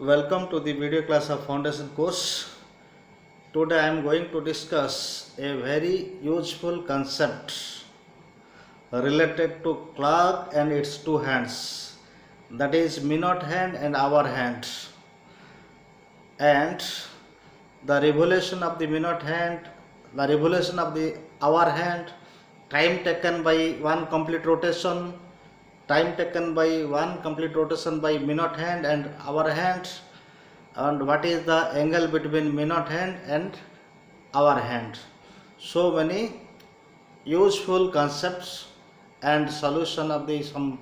Welcome to the video class of foundation course. Today I am going to discuss a very useful concept related to clock and its two hands, that is minute hand and hour hand, and the revolution of the minute hand, the revolution of the hour hand, time taken by one complete rotation, time taken by one complete rotation by minute hand and hour hand, and what is the angle between minute hand and hour hand. So many useful concepts and solution of the some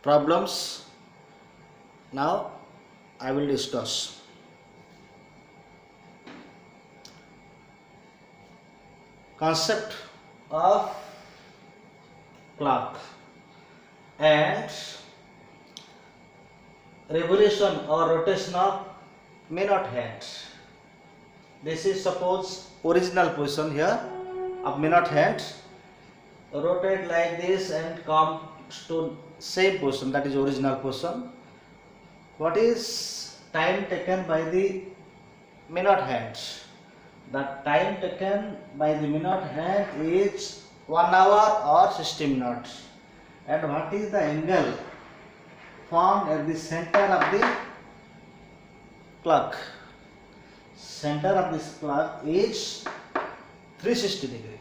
problems now I will discuss. Concept of clock and revolution or rotation of minute hand. This is suppose original position here of minute hand, rotate like this and come to same position, that is original position. What is time taken by the minute hand? The time taken by the minute hand is 1 hour or 60 minutes. And what is the angle found at the center of the clock? Center of this clock is 360 degree.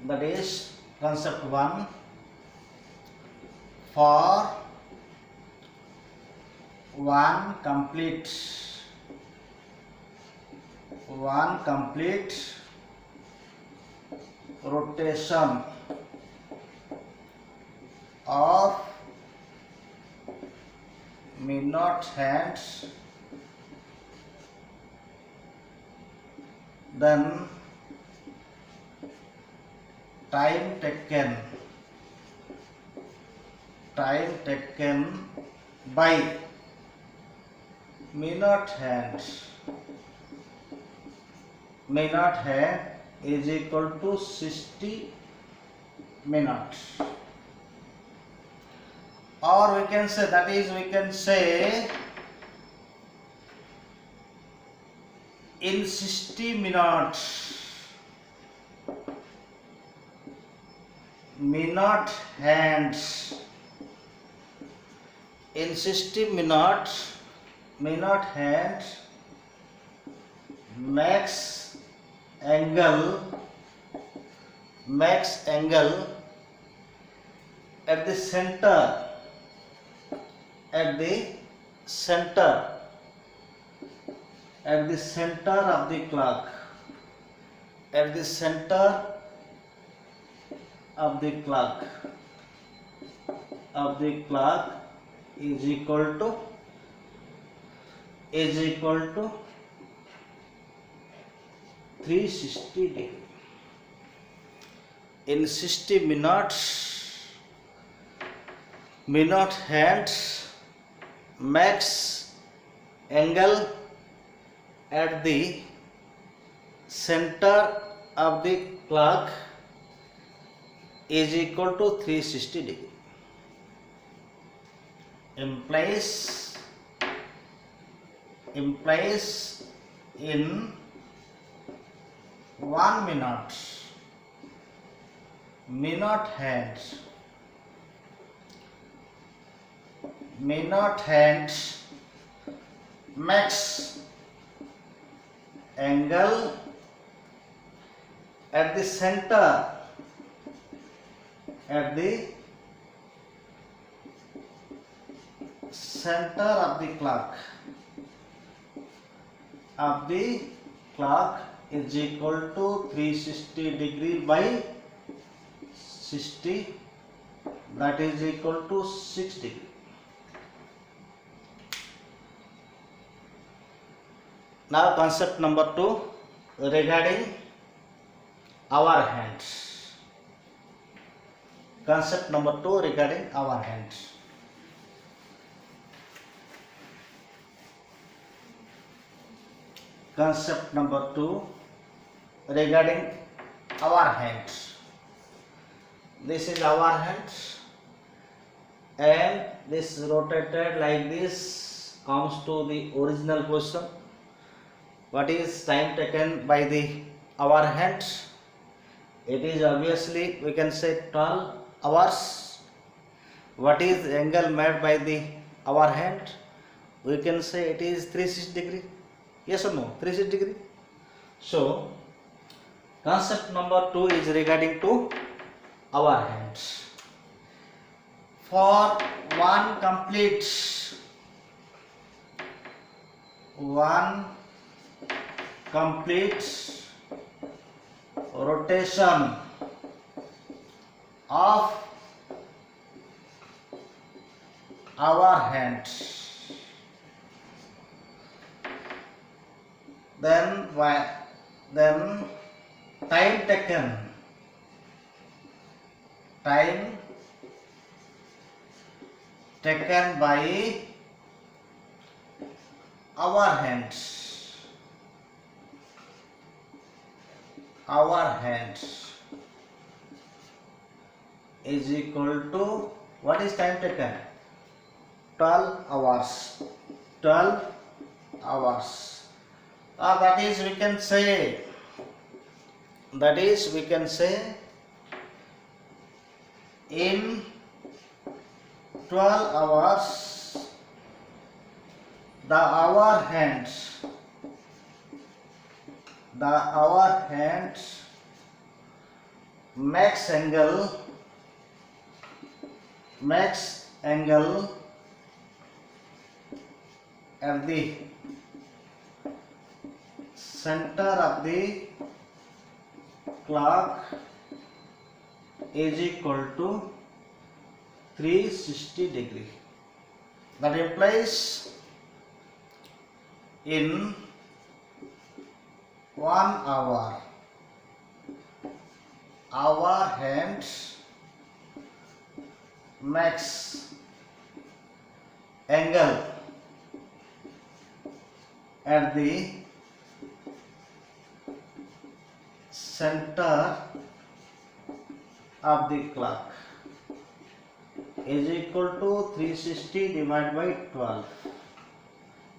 That is concept 1 for one complete rotation of minute hand, then time taken by minute hand is equal to 60 minutes, or we can say, that is, we can say in 60 minutes minute hands, in 60 minutes minute hand max angle at the center of the clock, at the center of the clock is equal to 360 degree. In 60 minutes minute hand max angle at the center of the clock is equal to 360 degree. Implies in 1 minute minute hand max angle at the center of the clock is equal to 360 degree by 60, that is equal to 6 degree. Now concept number 2 regarding hour hands. Concept number 2 regarding hour hands. Concept number 2 regarding hour hands. This is hour hands and this rotated like this comes to the original position. What is time taken by the hour hand? It is obviously we can say 12 hours. What is angle made by the hour hand? We can say it is 360 degree. Yes or no? 360 degree. So concept number 2 is regarding to hour hands. For one complete rotation of our hand, then time taken by our hand is equal to, what is time taken? 12 hours. 12 hours. That is we can say in 12 hours the hour hands max angle at the center of the clock is equal to 360 degree. That implies in 1 hour our hands max angle at the center of the clock is equal to 360 divided by 12.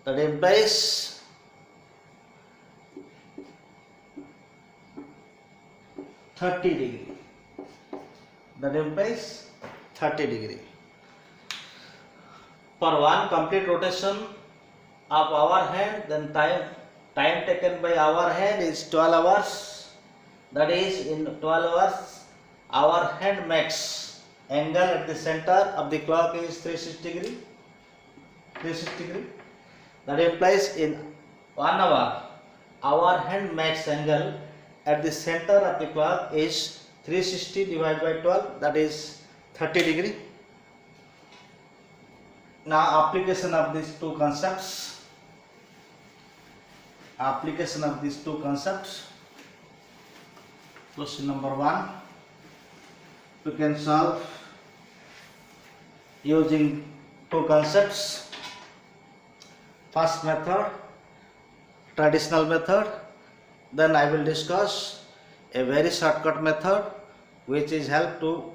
That implies 30 degree. That implies 30 degree. For one complete rotation of our hand, then time taken by our hand is 12 hours. That is, in 12 hours our hand makes angle at the center of the clock is 360 degree. That implies in 1 hour our hand makes angle at the center of the clock is 360 divided by 12, that is 30 degree. Now application of these two concepts. Question number 1. We can solve using two concepts. First method, traditional method. Then I will discuss a very shortcut method which is help to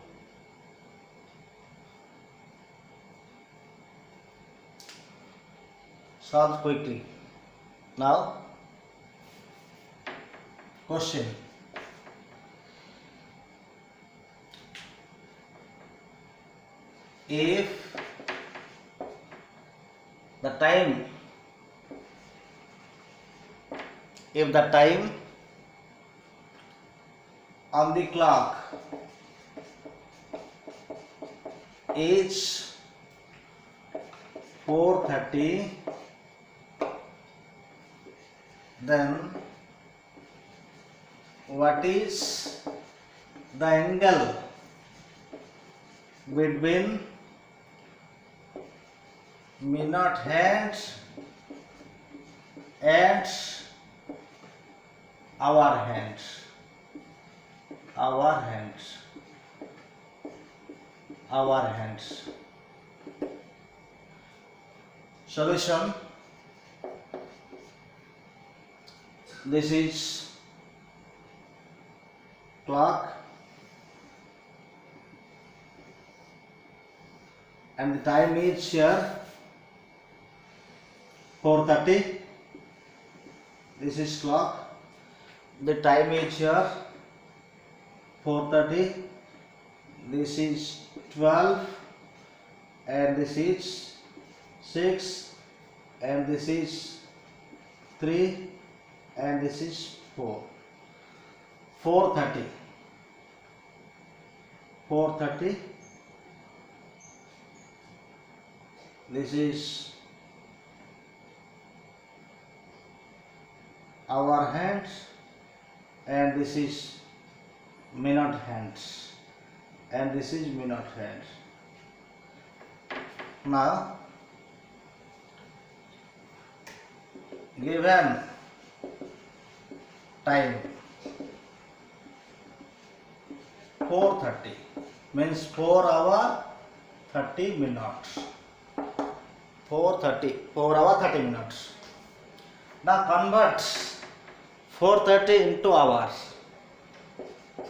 solve quickly. Now, question. If the time on the clock is 4:30, then what is the angle between minute hand and our hand? Solution. This is clock and the time is here 4:30. This is clock. The time is here 4:30. This is 12, and this is 6, and this is 3, and this is 4. 4:30. 4:30. This is hour hands, and this is minute hands, and this is minute hands. Now given time 4:30 means 4 hour 30 minutes. 4:30, 4 hour 30 minutes. Now convert 4:30 into hours.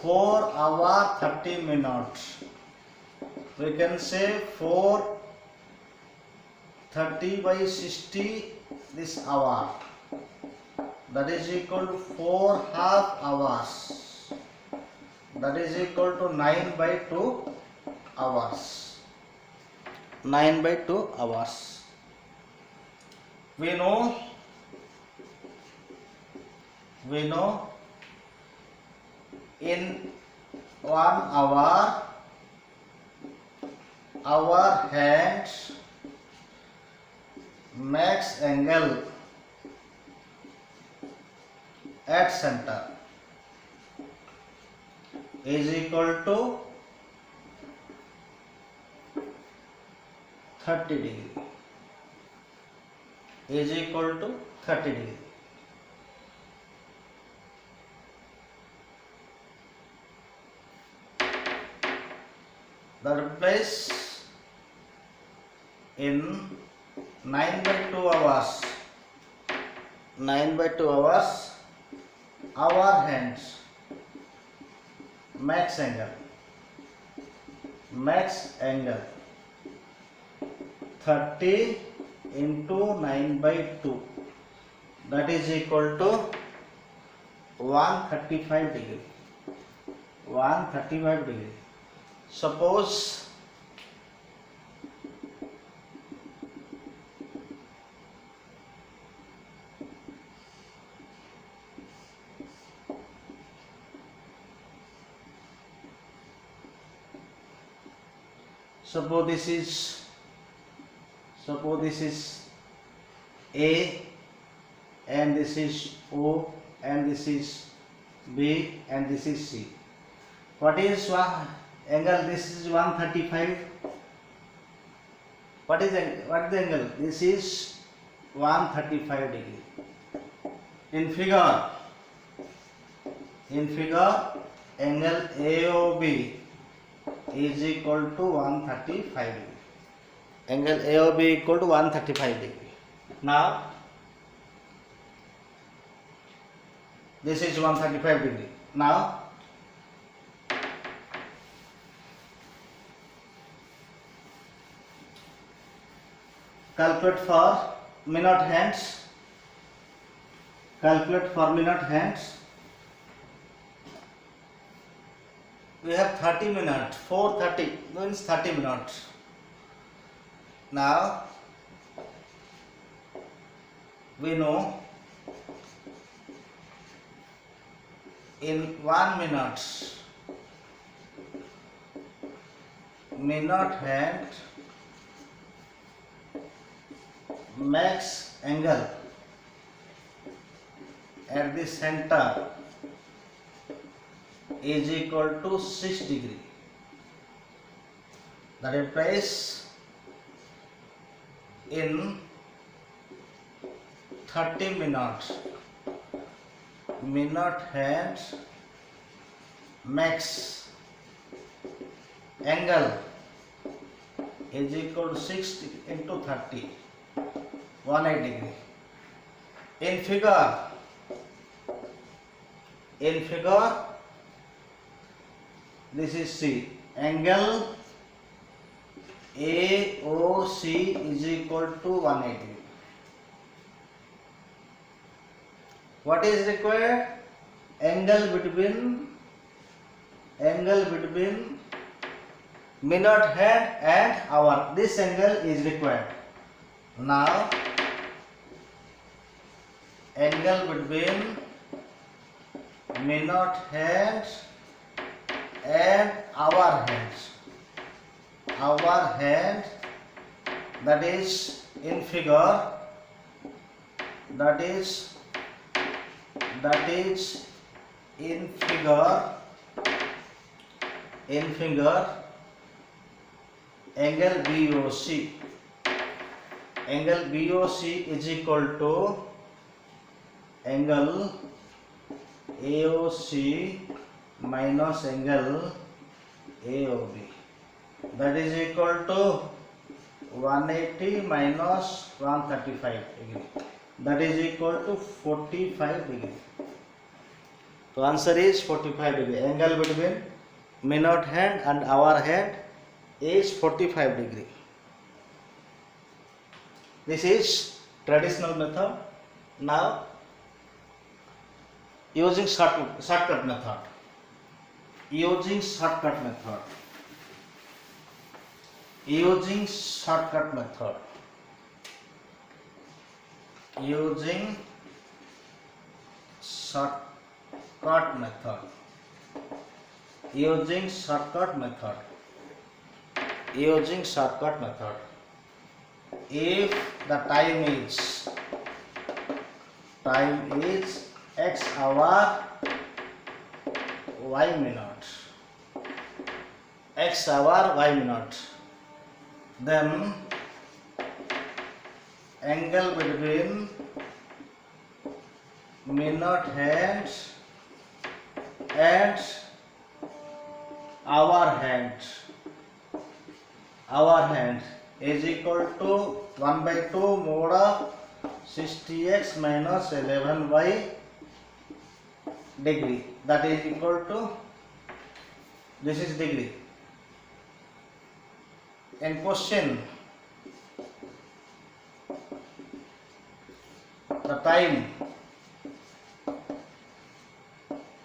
4 hour 30 minutes. We can say 4:30 by 60 this hour. That is equal to 4 half hours. That is equal to 9 by 2 hours. 9 by 2 hours. We know in 1 hour our hands max angle at center is equal to 30 degree. Is equal to 30 degree. That place in 9 by 2 hours. 9 by 2 hours our hands max angle 30 into 9 by 2, that is equal to 135 degree. 135 degree. Suppose this is A, and this is O, and this is B, and this is C. What is one angle? This is 135. What is the angle? This is 135 degree. In figure angle AOB is equal to 135 degree. Angle AOB equal to 135 degree. Now this is 135 degree. Now calculate for minute hands. Calculate for minute hands. We have 30 minutes. 4:30 means 30 minutes. Now we know in 1 minute hand max angle at the center is equal to 6 degree. That implies in 30 minutes minute hand max angle is equal to 6 into 30, 180 degree. In figure this is C. Angle AOC is equal to 180. What is required? Angle between minute hand and hour. This angle is required. Now angle between minute hand and hour hand, that is in figure, that is in figure angle BOC. Angle BOC is equal to angle AOC minus angle AOB. That is equal to 180 minus 135 degree. That is equal to 45 degree. So answer is 45 degree. Angle between minute hand and hour hand is 45 degree. This is traditional method. Now using shortcut method. Using shortcut method. Using shortcut method. Using shortcut method. Using shortcut method. Using shortcut method. If the time is x hour y minute, x hour y minute, then angle between minute hand and hour hand is equal to 1/2 mod of 60x minus 11y degree. That is equal to, this is degree. In question, the time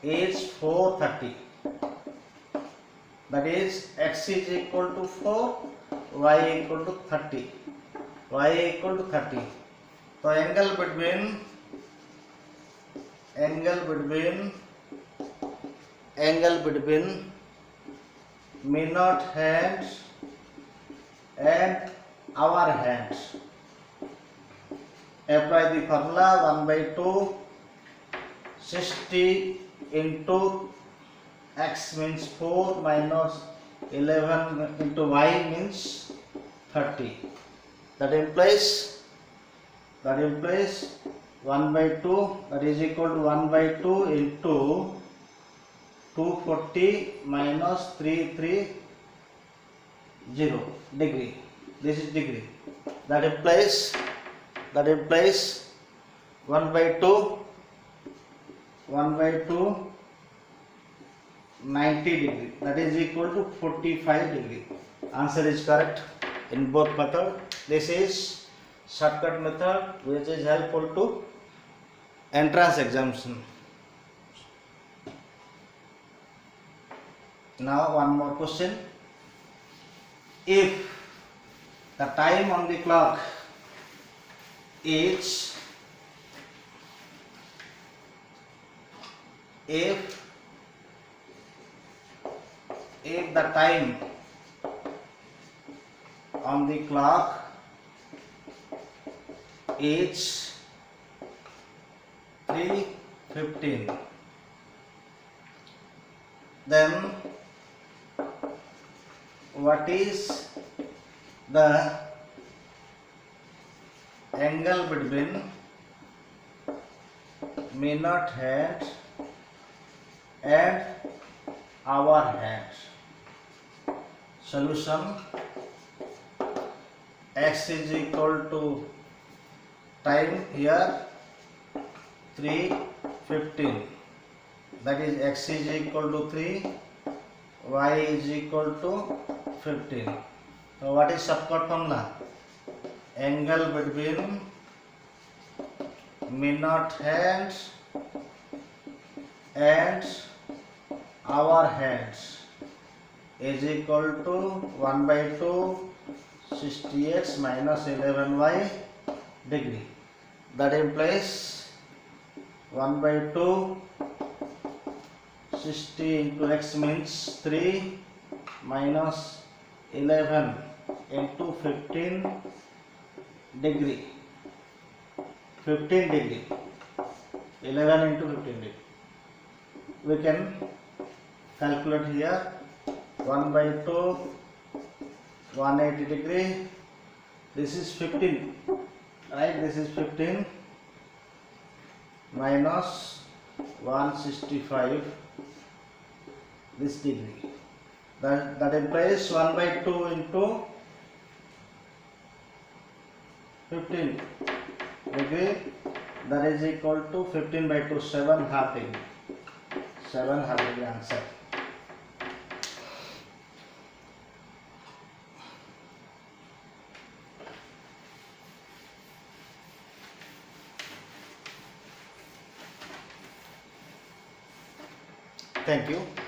is 4:30. That is x is equal to 4, y equal to 30. So angle between minute hand and hour hand. Apply the formula 1/2 60 into x means 4 minus 11 into y means 30. That implies 1/2, that is equal to 1/2 into 240 minus 330 degree. This is degree. That implies 1/2 90 degree. That is equal to 45 degree. Answer is correct in both method. This is shortcut method which is helpful to entrance examination. Now one more question. If the time on the clock is if the time on the clock is 3:15, then what is the angle between minute hand and hour hand? Solution: x is equal to time here 3:15, that is x is equal to 3, y is equal to 15. So what is shortcut formula? Angle between minute hand and our hands is equal to 1 by 2 60x minus 11y degree. That implies 1 by 2 60 into x means 3 minus 11 into 15 degree. 15 degree. 11 into 15 degree. We can calculate here 1 by 2 180 degree. This is 15, right? This is 15 minus 165 this degree. That implies 1 by 2 into 15 degree, that is equal to 15 by 2 7 half degree. 7 half degree answer. Thank you.